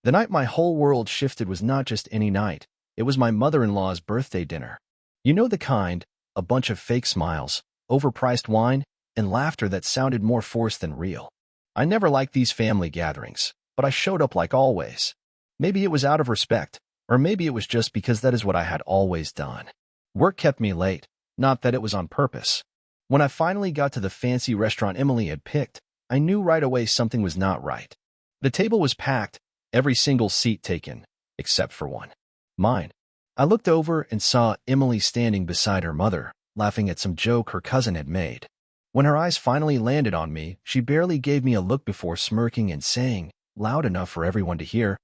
The night my whole world shifted was not just any night. It was my mother-in-law's birthday dinner. You know the kind, a bunch of fake smiles, overpriced wine, and laughter that sounded more forced than real. I never liked these family gatherings, but I showed up like always. Maybe it was out of respect, or maybe it was just because that is what I had always done. Work kept me late, not that it was on purpose. When I finally got to the fancy restaurant Emily had picked, I knew right away something was not right. The table was packed, every single seat taken, except for one. Mine. I looked over and saw Emily standing beside her mother, laughing at some joke her cousin had made. When her eyes finally landed on me, she barely gave me a look before smirking and saying, loud enough for everyone to hear,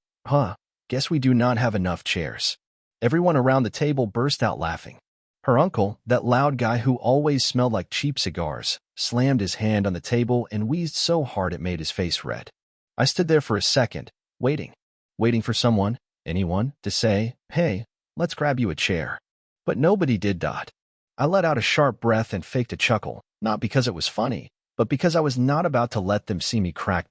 guess we do not have enough chairs. Everyone around the table burst out laughing. Her uncle, that loud guy who always smelled like cheap cigars, slammed his hand on the table and wheezed so hard it made his face red. I stood there for a second, waiting for someone, anyone, to say, hey, let's grab you a chair. But nobody did. I let out a sharp breath and faked a chuckle, not because it was funny, but because I was not about to let them see me crack.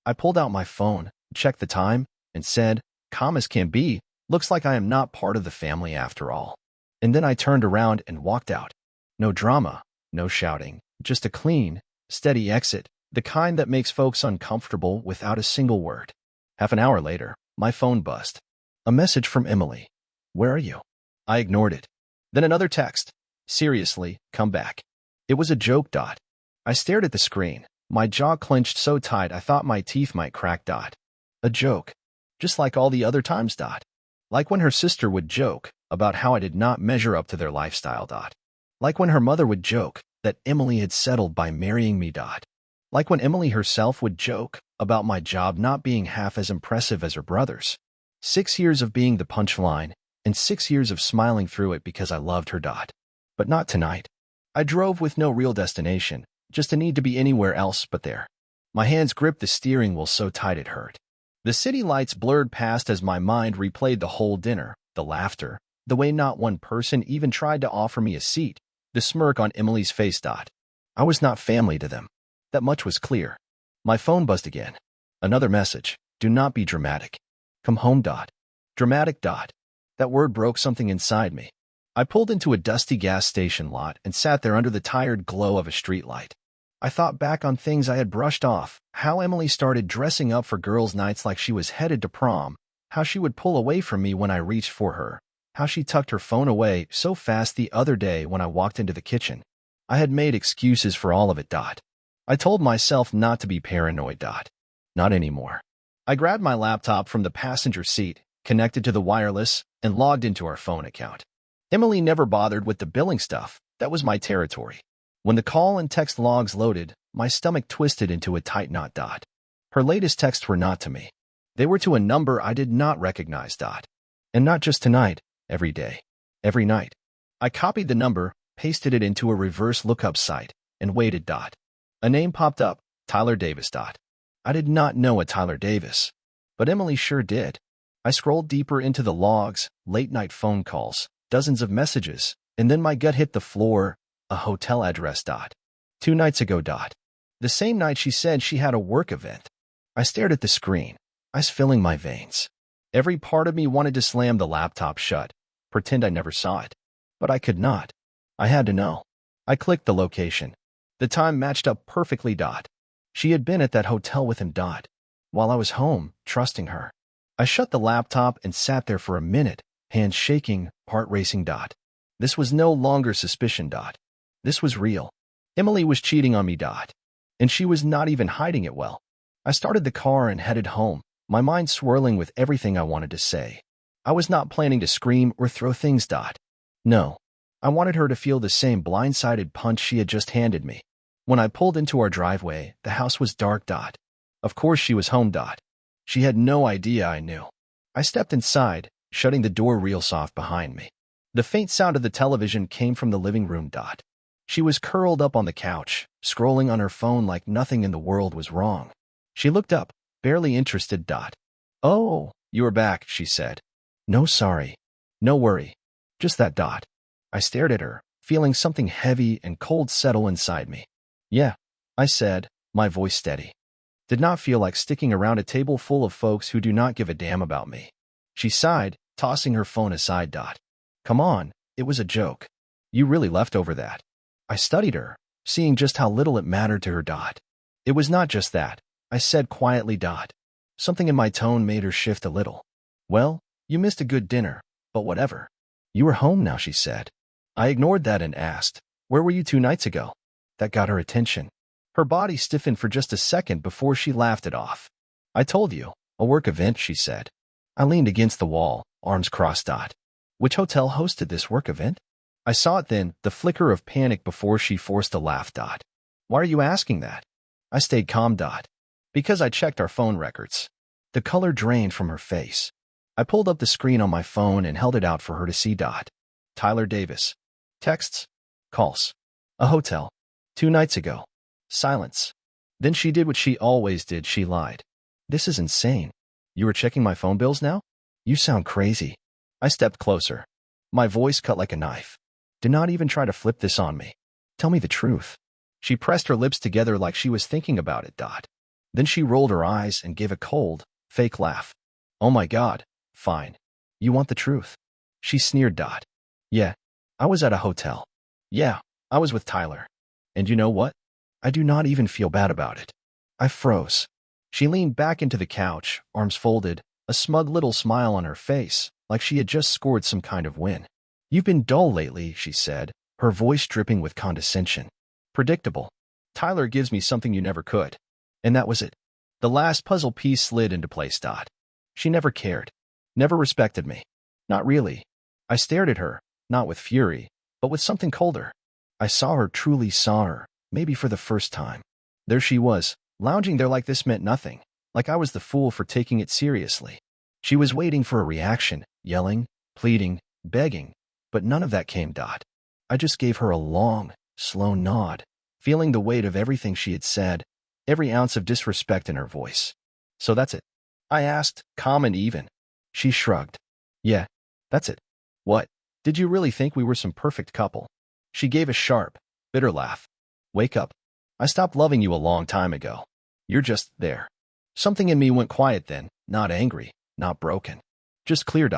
I pulled out my phone, checked the time, and said, calm as can be, looks like I am not part of the family after all. And then I turned around and walked out. No drama, no shouting, just a clean, steady exit, the kind that makes folks uncomfortable without a single word. Half an hour later, my phone buzzed. A message from Emily. Where are you? I ignored it. Then another text. Seriously, come back. It was a joke. I stared at the screen, my jaw clenched so tight I thought my teeth might crack. A joke. Just like all the other times. Like when her sister would joke about how I did not measure up to their lifestyle. Like when her mother would joke that Emily had settled by marrying me. Like when Emily herself would joke about my job not being half as impressive as her brother's. 6 years of being the punchline, and 6 years of smiling through it because I loved her. But not tonight. I drove with no real destination, just a need to be anywhere else but there. My hands gripped the steering wheel so tight it hurt. The city lights blurred past as my mind replayed the whole dinner, the laughter, the way not one person even tried to offer me a seat, the smirk on Emily's face. I was not family to them. That much was clear. My phone buzzed again. Another message. Do not be dramatic. Come home. Dramatic. That word broke something inside me. I pulled into a dusty gas station lot and sat there under the tired glow of a streetlight. I thought back on things I had brushed off, how Emily started dressing up for girls' nights like she was headed to prom, how she would pull away from me when I reached for her, how she tucked her phone away so fast the other day when I walked into the kitchen. I had made excuses for all of it. I told myself not to be paranoid. Not anymore. I grabbed my laptop from the passenger seat, connected to the wireless, and logged into our phone account. Emily never bothered with the billing stuff. That was my territory. When the call and text logs loaded, my stomach twisted into a tight knot. Her latest texts were not to me. They were to a number I did not recognize. And not just tonight, every day, every night. I copied the number, pasted it into a reverse lookup site, and waited. A name popped up, Tyler Davis. I did not know a Tyler Davis, but Emily sure did. I scrolled deeper into the logs, late-night phone calls, dozens of messages, and then my gut hit the floor, a hotel address. 2 nights ago. The same night she said she had a work event. I stared at the screen, ice filling my veins. Every part of me wanted to slam the laptop shut, pretend I never saw it. But I could not. I had to know. I clicked the location. The time matched up perfectly. She had been at that hotel with him. While I was home, trusting her. I shut the laptop and sat there for a minute, hands shaking, heart racing. This was no longer suspicion. This was real. Emily was cheating on me. And she was not even hiding it well. I started the car and headed home, my mind swirling with everything I wanted to say. I was not planning to scream or throw things. No. I wanted her to feel the same blindsided punch she had just handed me. When I pulled into our driveway, the house was dark. Of course she was home. She had no idea I knew. I stepped inside, shutting the door real soft behind me. The faint sound of the television came from the living room. She was curled up on the couch, scrolling on her phone like nothing in the world was wrong. She looked up, barely interested. Oh, you are back, she said. No, sorry. No worry. Just that. I stared at her, feeling something heavy and cold settle inside me. Yeah, I said, my voice steady. Did not feel like sticking around a table full of folks who do not give a damn about me. She sighed, tossing her phone aside. Come on, it was a joke. You really left over that. I studied her, seeing just how little it mattered to her. It was not just that, I said quietly. Something in my tone made her shift a little. Well, you missed a good dinner, but whatever. You were home now, she said. I ignored that and asked, where were you 2 nights ago? That got her attention. Her body stiffened for just a second before she laughed it off. I told you, a work event, she said. I leaned against the wall, arms crossed. Which hotel hosted this work event? I saw it then, the flicker of panic before she forced a laugh. Why are you asking that? I stayed calm. Because I checked our phone records. The color drained from her face. I pulled up the screen on my phone and held it out for her to see. Tyler Davis. Texts. Calls. A hotel. 2 nights ago. Silence. Then she did what she always did, she lied. This is insane. You were checking my phone bills now? You sound crazy. I stepped closer. My voice cut like a knife. Do not even try to flip this on me. Tell me the truth. She pressed her lips together like she was thinking about it. Then she rolled her eyes and gave a cold, fake laugh. Oh my God. Fine. You want the truth? She sneered. Yeah. I was at a hotel. Yeah. I was with Tyler. And you know what? I do not even feel bad about it. I froze. She leaned back into the couch, arms folded, a smug little smile on her face, like she had just scored some kind of win. You've been dull lately, she said, her voice dripping with condescension. Predictable. Tyler gives me something you never could. And that was it. The last puzzle piece slid into place. She never cared. Never respected me. Not really. I stared at her, not with fury, but with something colder. I saw her, truly saw her, maybe for the first time. There she was, lounging there like this meant nothing, like I was the fool for taking it seriously. She was waiting for a reaction, yelling, pleading, begging, but none of that came. I just gave her a long, slow nod, feeling the weight of everything she had said, every ounce of disrespect in her voice. So that's it? I asked, calm and even. She shrugged. Yeah, that's it. What? Did you really think we were some perfect couple? She gave a sharp, bitter laugh. Wake up. I stopped loving you a long time ago. You're just there. Something in me went quiet then, not angry, not broken. Just clear.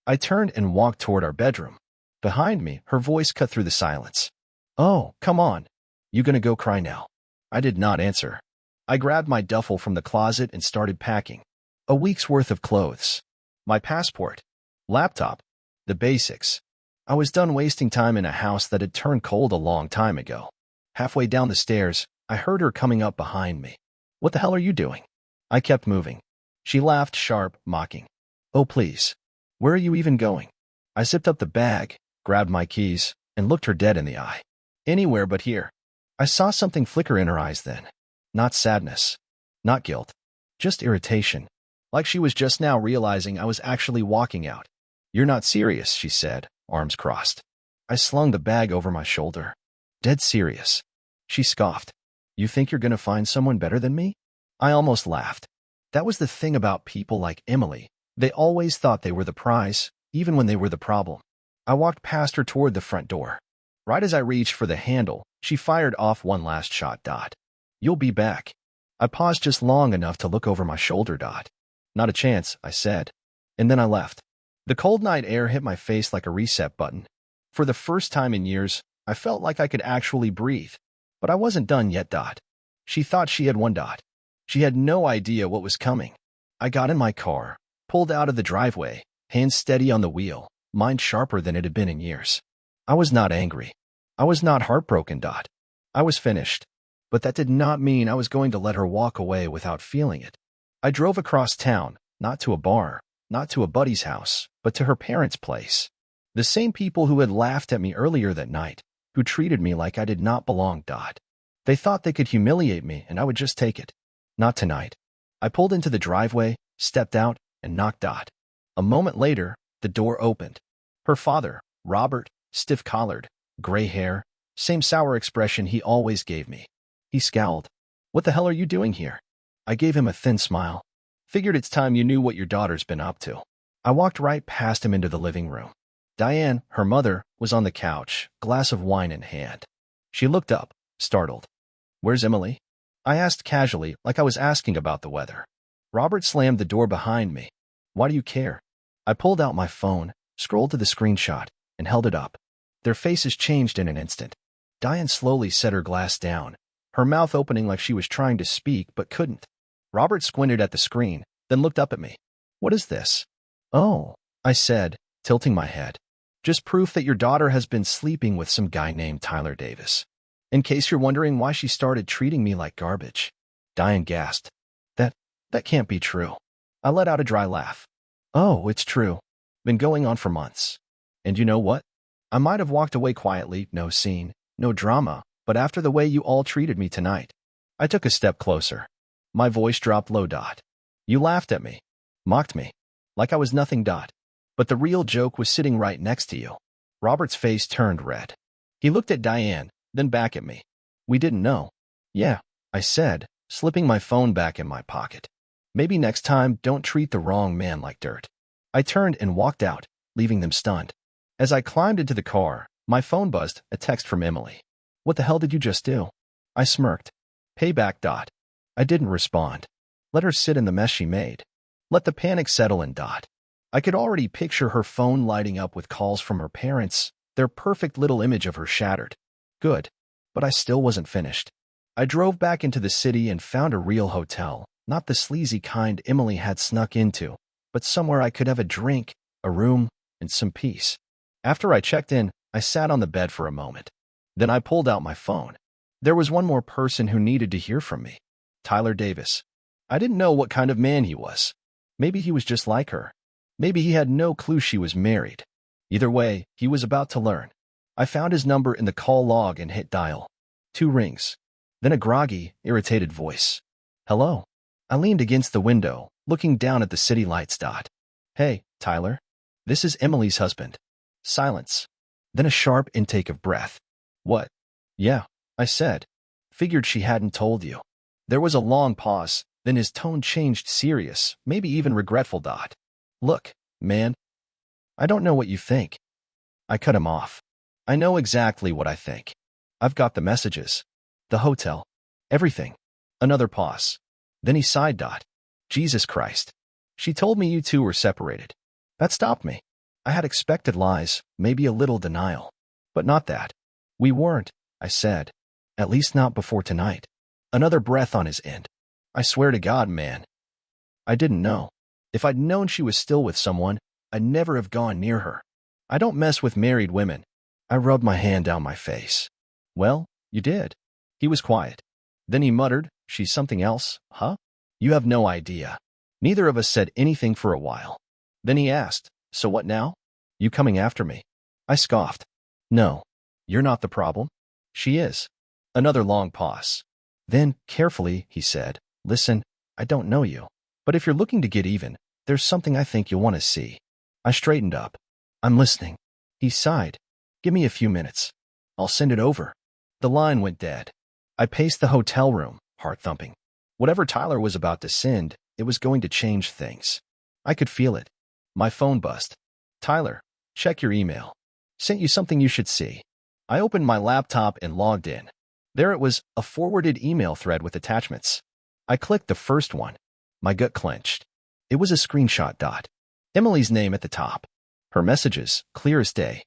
I turned and walked toward our bedroom. Behind me, her voice cut through the silence. Oh, come on. You gonna go cry now? I did not answer. I grabbed my duffel from the closet and started packing. A week's worth of clothes. My passport. Laptop. The basics. I was done wasting time in a house that had turned cold a long time ago. Halfway down the stairs, I heard her coming up behind me. What the hell are you doing? I kept moving. She laughed sharp, mocking. Oh, please. Where are you even going? I zipped up the bag, grabbed my keys, and looked her dead in the eye. Anywhere but here. I saw something flicker in her eyes then. Not sadness. Not guilt. Just irritation. Like she was just now realizing I was actually walking out. You're not serious, she said, arms crossed. I slung the bag over my shoulder. Dead serious. She scoffed. You think you're gonna find someone better than me? I almost laughed. That was the thing about people like Emily. They always thought they were the prize, even when they were the problem. I walked past her toward the front door. Right as I reached for the handle, she fired off one last shot. You'll be back. I paused just long enough to look over my shoulder. Not a chance, I said. And then I left. The cold night air hit my face like a reset button. For the first time in years, I felt like I could actually breathe. But I wasn't done yet. She thought she had won. She had no idea what was coming. I got in my car, pulled out of the driveway, hands steady on the wheel, mind sharper than it had been in years. I was not angry. I was not heartbroken. I was finished. But that did not mean I was going to let her walk away without feeling it. I drove across town, not to a bar, not to a buddy's house, but to her parents' place. The same people who had laughed at me earlier that night, who treated me like I did not belong. They thought they could humiliate me and I would just take it. Not tonight. I pulled into the driveway, stepped out, and knocked. A moment later, the door opened. Her father, Robert, stiff-collared, gray hair, same sour expression he always gave me. He scowled. What the hell are you doing here? I gave him a thin smile. Figured it's time you knew what your daughter's been up to. I walked right past him into the living room. Diane, her mother, was on the couch, glass of wine in hand. She looked up, startled. Where's Emily? I asked casually, like I was asking about the weather. Robert slammed the door behind me. Why do you care? I pulled out my phone, scrolled to the screenshot, and held it up. Their faces changed in an instant. Diane slowly set her glass down, her mouth opening like she was trying to speak but couldn't. Robert squinted at the screen, then looked up at me. What is this? Oh, I said, tilting my head. Just proof that your daughter has been sleeping with some guy named Tyler Davis. In case you're wondering why she started treating me like garbage. Diane gasped. That can't be true. I let out a dry laugh. Oh, it's true. Been going on for months. And you know what? I might have walked away quietly, no scene, no drama, but after the way you all treated me tonight, I took a step closer. My voice dropped low. You laughed at me, mocked me, like I was nothing. But the real joke was sitting right next to you. Robert's face turned red. He looked at Diane, then back at me. We didn't know. Yeah, I said, slipping my phone back in my pocket. Maybe next time, don't treat the wrong man like dirt. I turned and walked out, leaving them stunned. As I climbed into the car, my phone buzzed, a text from Emily. What the hell did you just do? I smirked. Payback. I didn't respond. Let her sit in the mess she made. Let the panic settle in. I could already picture her phone lighting up with calls from her parents, their perfect little image of her shattered. Good. But I still wasn't finished. I drove back into the city and found a real hotel, not the sleazy kind Emily had snuck into, but somewhere I could have a drink, a room, and some peace. After I checked in, I sat on the bed for a moment. Then I pulled out my phone. There was one more person who needed to hear from me. Tyler Davis. I didn't know what kind of man he was. Maybe he was just like her. Maybe he had no clue she was married. Either way, he was about to learn. I found his number in the call log and hit dial. 2 rings. Then a groggy, irritated voice. Hello. I leaned against the window, looking down at the city lights. Hey, Tyler. This is Emily's husband. Silence. Then a sharp intake of breath. What? Yeah, I said. Figured she hadn't told you. There was a long pause, then his tone changed serious, maybe even regretful. Look, man. I don't know what you think. I cut him off. I know exactly what I think. I've got the messages. The hotel. Everything. Another pause. Then he sighed. Jesus Christ. She told me you two were separated. That stopped me. I had expected lies, maybe a little denial. But not that. We weren't, I said. At least not before tonight. Another breath on his end. I swear to God, man. I didn't know. If I'd known she was still with someone, I'd never have gone near her. I don't mess with married women. I rubbed my hand down my face. Well, you did. He was quiet. Then he muttered, she's something else, huh? You have no idea. Neither of us said anything for a while. Then he asked, so what now? You coming after me? I scoffed. No. You're not the problem. She is. Another long pause. Then, carefully, he said, listen, I don't know you. But if you're looking to get even, there's something I think you'll want to see. I straightened up. I'm listening. He sighed. Give me a few minutes. I'll send it over. The line went dead. I paced the hotel room, heart thumping. Whatever Tyler was about to send, it was going to change things. I could feel it. My phone buzzed. Tyler, check your email. Sent you something you should see. I opened my laptop and logged in. There it was, a forwarded email thread with attachments. I clicked the first one. My gut clenched. It was a screenshot. Emily's name at the top. Her messages, clear as day.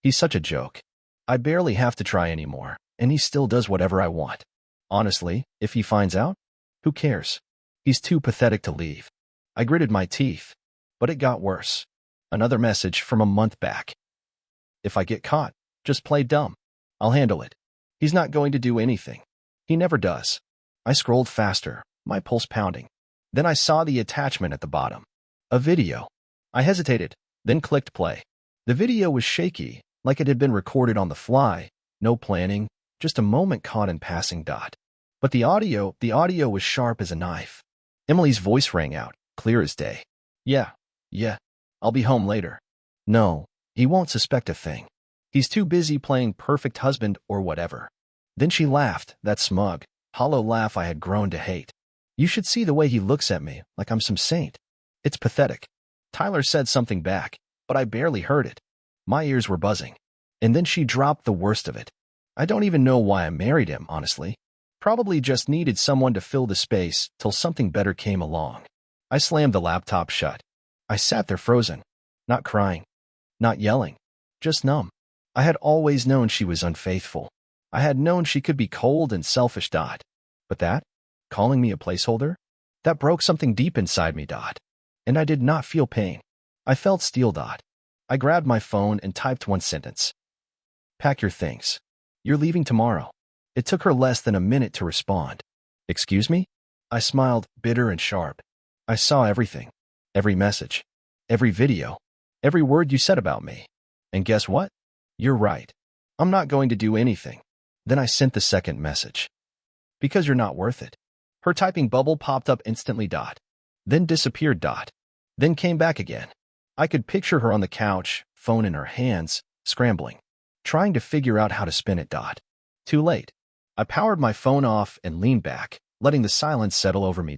He's such a joke. I barely have to try anymore, and he still does whatever I want. Honestly, if he finds out, who cares? He's too pathetic to leave. I gritted my teeth. But it got worse. Another message from a month back. If I get caught, just play dumb. I'll handle it. He's not going to do anything. He never does. I scrolled faster, my pulse pounding. Then I saw the attachment at the bottom. A video. I hesitated, then clicked play. The video was shaky, like it had been recorded on the fly. No planning, just a moment caught in passing. But the audio was sharp as a knife. Emily's voice rang out, clear as day. Yeah, I'll be home later. No, he won't suspect a thing. He's too busy playing perfect husband or whatever. Then she laughed, that smug, hollow laugh I had grown to hate. You should see the way he looks at me, like I'm some saint. It's pathetic. Tyler said something back, but I barely heard it. My ears were buzzing. And then she dropped the worst of it. I don't even know why I married him, honestly. Probably just needed someone to fill the space till something better came along. I slammed the laptop shut. I sat there frozen, not crying, not yelling, just numb. I had always known she was unfaithful. I had known she could be cold and selfish. But that, calling me a placeholder, that broke something deep inside me. And I did not feel pain. I felt steel. I grabbed my phone and typed one sentence. Pack your things. You're leaving tomorrow. It took her less than a minute to respond. Excuse me? I smiled, bitter and sharp. I saw everything. Every message. Every video. Every word you said about me. And guess what? You're right. I'm not going to do anything. Then I sent the second message. Because you're not worth it. Her typing bubble popped up instantly. Then disappeared. Then came back again. I could picture her on the couch, phone in her hands, scrambling, trying to figure out how to spin it. Too late. I powered my phone off and leaned back, letting the silence settle over me.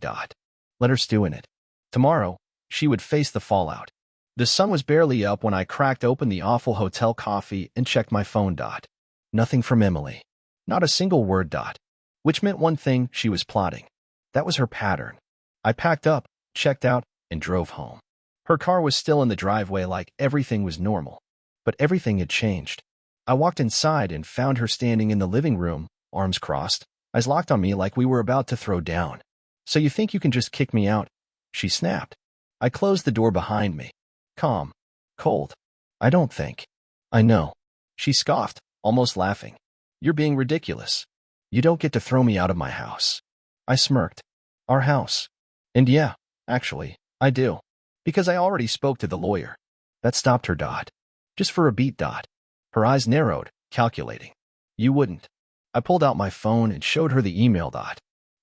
Let her stew in it. Tomorrow, she would face the fallout. The sun was barely up when I cracked open the awful hotel coffee and checked my phone. Nothing from Emily. Not a single word. Which meant one thing: she was plotting. That was her pattern. I packed up, checked out, and drove home. Her car was still in the driveway like everything was normal. But everything had changed. I walked inside and found her standing in the living room, arms crossed, eyes locked on me like we were about to throw down. So you think you can just kick me out? She snapped. I closed the door behind me. Calm. Cold. I don't think. I know. She scoffed, almost laughing. You're being ridiculous. You don't get to throw me out of my house. I smirked. Our house. And yeah, actually, I do. Because I already spoke to the lawyer. That stopped her. Just for a beat. Her eyes narrowed, calculating. You wouldn't. I pulled out my phone and showed her the email.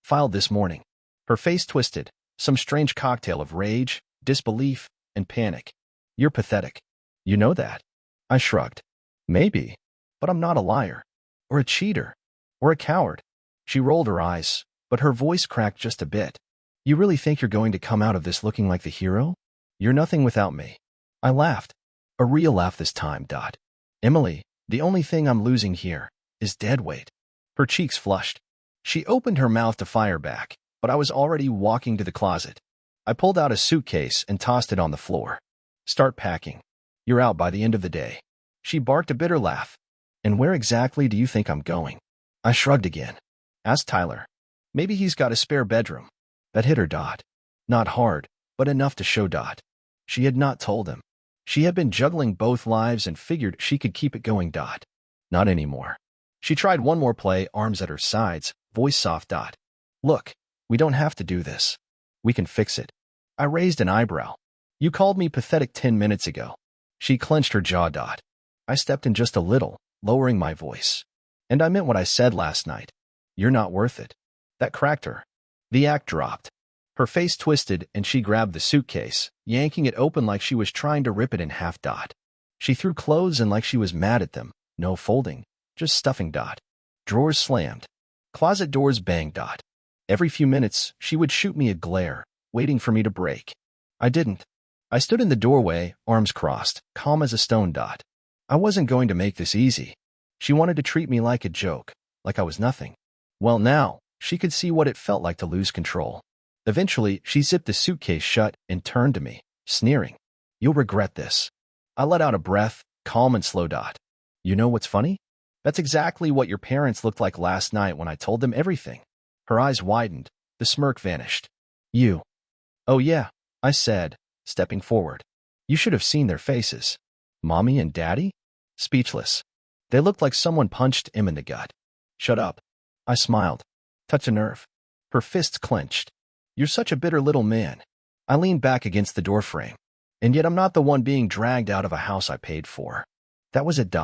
Filed this morning. Her face twisted, some strange cocktail of rage, disbelief, and panic. You're pathetic. You know that. I shrugged. Maybe. But I'm not a liar. Or a cheater. Or a coward. She rolled her eyes, but her voice cracked just a bit. You really think you're going to come out of this looking like the hero? You're nothing without me. I laughed. A real laugh this time. Emily, the only thing I'm losing here is dead weight. Her cheeks flushed. She opened her mouth to fire back, but I was already walking to the closet. I pulled out a suitcase and tossed it on the floor. Start packing. You're out by the end of the day. She barked a bitter laugh. And where exactly do you think I'm going? I shrugged again. Ask Tyler. Maybe he's got a spare bedroom. That hit her. Not hard, but enough to show. She had not told him. She had been juggling both lives and figured she could keep it going. Not anymore. She tried one more play, arms at her sides, voice soft. Look, we don't have to do this. We can fix it. I raised an eyebrow. You called me pathetic 10 minutes ago. She clenched her jaw. I stepped in just a little, lowering my voice. And I meant what I said last night. You're not worth it. That cracked her. The act dropped. Her face twisted and she grabbed the suitcase, yanking it open like she was trying to rip it in half. She threw clothes in like she was mad at them. No folding, just stuffing. Drawers slammed. Closet doors banged. Every few minutes, she would shoot me a glare, waiting for me to break. I didn't. I stood in the doorway, arms crossed, calm as a stone. I wasn't going to make this easy. She wanted to treat me like a joke, like I was nothing. Well, now, she could see what it felt like to lose control. Eventually, she zipped the suitcase shut and turned to me, sneering. You'll regret this. I let out a breath, calm and slow. You know what's funny? That's exactly what your parents looked like last night when I told them everything. Her eyes widened. The smirk vanished. You. Oh yeah, I said, stepping forward. You should have seen their faces. Mommy and Daddy? Speechless. They looked like someone punched him in the gut. Shut up. I smiled. Touch a nerve. Her fists clenched. You're such a bitter little man. I leaned back against the doorframe. And yet I'm not the one being dragged out of a house I paid for. That was it.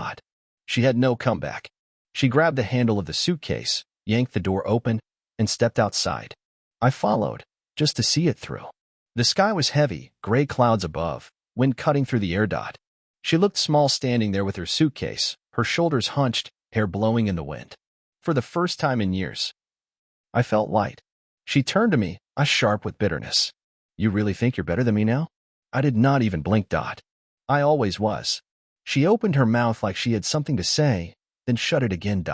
She had no comeback. She grabbed the handle of the suitcase, yanked the door open, and stepped outside. I followed, just to see it through. The sky was heavy, gray clouds above, wind cutting through the air. She looked small standing there with her suitcase, her shoulders hunched, hair blowing in the wind. For the first time in years, I felt light. She turned to me, eyes sharp with bitterness. You really think you're better than me now? I did not even blink. I always was. She opened her mouth like she had something to say, then shut it again.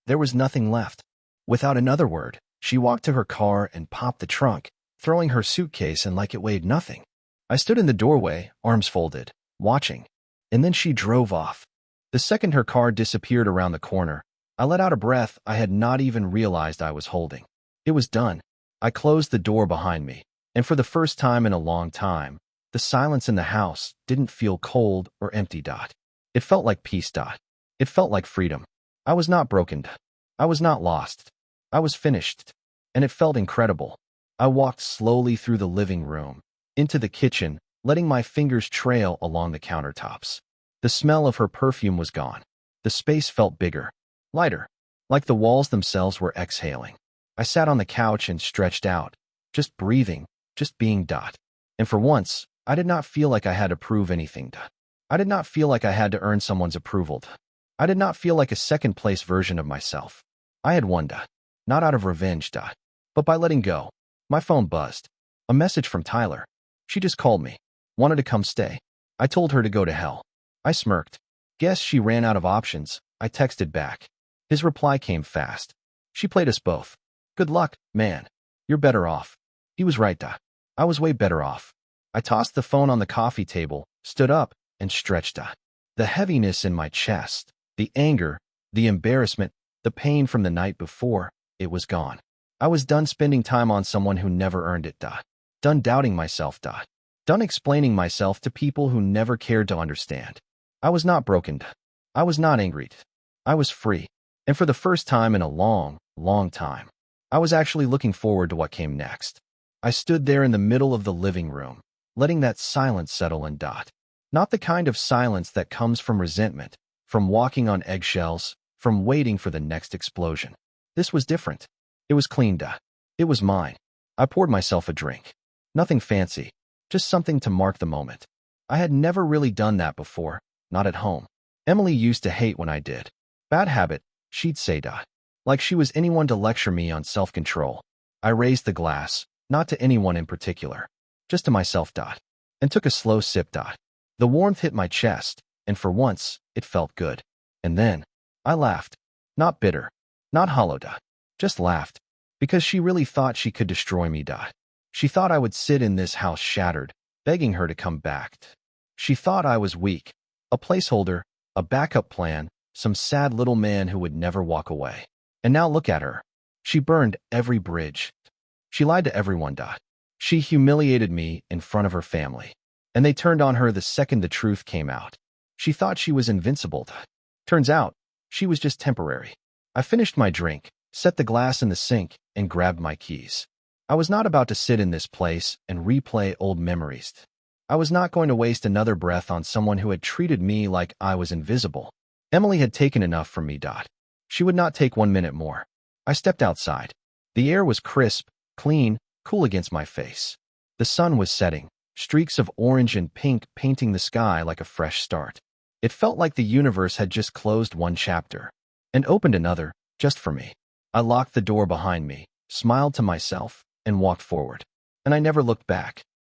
There was nothing left. Without another word, she walked to her car and popped the trunk, throwing her suitcase in like it weighed nothing. I stood in the doorway, arms folded, watching, and then she drove off. The second her car disappeared around the corner, I let out a breath I had not even realized I was holding. It was done. I closed the door behind me, and for the first time in a long time, the silence in the house didn't feel cold or empty. It felt like peace. It felt like freedom. I was not broken. I was not lost. I was finished, and it felt incredible. I walked slowly through the living room, into the kitchen, letting my fingers trail along the countertops. The smell of her perfume was gone. The space felt bigger, lighter, like the walls themselves were exhaling. I sat on the couch and stretched out, just breathing, just being. And for once, I did not feel like I had to prove anything. I did not feel like I had to earn someone's approval. I did not feel like a second-place version of myself. I had won. Not out of revenge. But by letting go. My phone buzzed. A message from Tyler. She just called me. Wanted to come stay. I told her to go to hell. I smirked. Guess she ran out of options. I texted back. His reply came fast. She played us both. Good luck, man. You're better off. He was right. I was way better off. I tossed the phone on the coffee table, stood up, and stretched. The heaviness in my chest, the anger, the embarrassment, the pain from the night before, it was gone. I was done spending time on someone who never earned it. Done doubting myself. Done explaining myself to people who never cared to understand. I was not broken. I was not angry. I was free. And for the first time in a long, long time, I was actually looking forward to what came next. I stood there in the middle of the living room, letting that silence settle in. Not the kind of silence that comes from resentment, from walking on eggshells, from waiting for the next explosion. This was different. It was clean. It was mine. I poured myself a drink. Nothing fancy, just something to mark the moment. I had never really done that before, not at home. Emily used to hate when I did. Bad habit, she'd say. Like she was anyone to lecture me on self-control. I raised the glass, not to anyone in particular, just to myself. And took a slow sip. The warmth hit my chest, and for once, it felt good. And then, I laughed. Not bitter, not hollow. Just laughed. Because she really thought she could destroy me. She thought I would sit in this house shattered, begging her to come back. She thought I was weak, a placeholder, a backup plan, some sad little man who would never walk away. And now look at her. She burned every bridge. She lied to everyone. She humiliated me in front of her family. And they turned on her the second the truth came out. She thought she was invincible. Turns out, she was just temporary. I finished my drink, set the glass in the sink, and grabbed my keys. I was not about to sit in this place and replay old memories. I was not going to waste another breath on someone who had treated me like I was invisible. Emily had taken enough from me. She would not take 1 minute more. I stepped outside. The air was crisp, clean, cool against my face. The sun was setting, streaks of orange and pink painting the sky like a fresh start. It felt like the universe had just closed one chapter and opened another, just for me. I locked the door behind me, smiled to myself, and walked forward. And I never looked back.